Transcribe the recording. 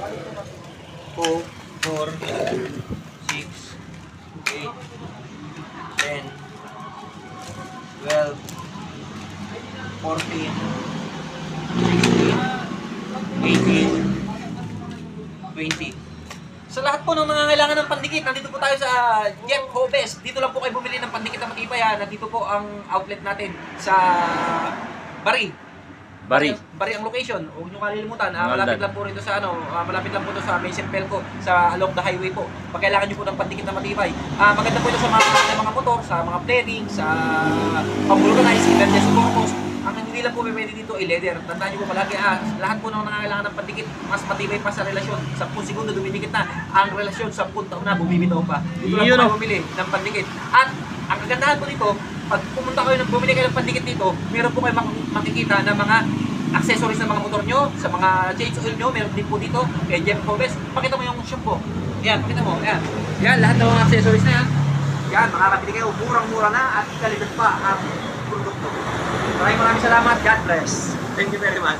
2, 4, 6, 8, 10, 12, 14, 16, 18, 20. Sa lahat po ng nangangailangan ng pandikit, nandito po tayo sa Jeff Hobes. Dito lang po kayo bumili ng pandikit na matibay ha. Nandito po ang outlet natin sa Bari. Bari ang location. Huwag niyo kalilimutan. Malapit lang po rito sa malapit lang po ito sa Mason Pelco, sa along the highway po. Pag kailangan niyo po ng pandikit na matibay. Maganda po ito sa mga motor, sa mga flaring, sa pang-vulcanize, emergency purpose. Ang hindi lang po pwede dito ay leather. Tandaan niyo po palagi, lahat po ng nangangailangan ng pandikit, mas matibay pa sa relasyon. 10 segundo dumidikit na. Ang relasyon, 10 taon na, bumibitaw pa. Dito lang po kayo bumili ng pandikit. At ang kagandahan po dito, pag pumunta kayo bumili kayo ng pandikit dito, meron po kayo makikita na mga accessories ng mga motor nyo, sa mga change oil nyo, meron din po dito, kay Jeff Hobes. Pakita mo yung shampoo. Yan, pakita mo. Yan. Yan, lahat ng mga accessories na yan. Yan, makakabili kayo. Murang-mura na at kalidad pa ang produkto. Maraming salamat. God bless. Thank you very much.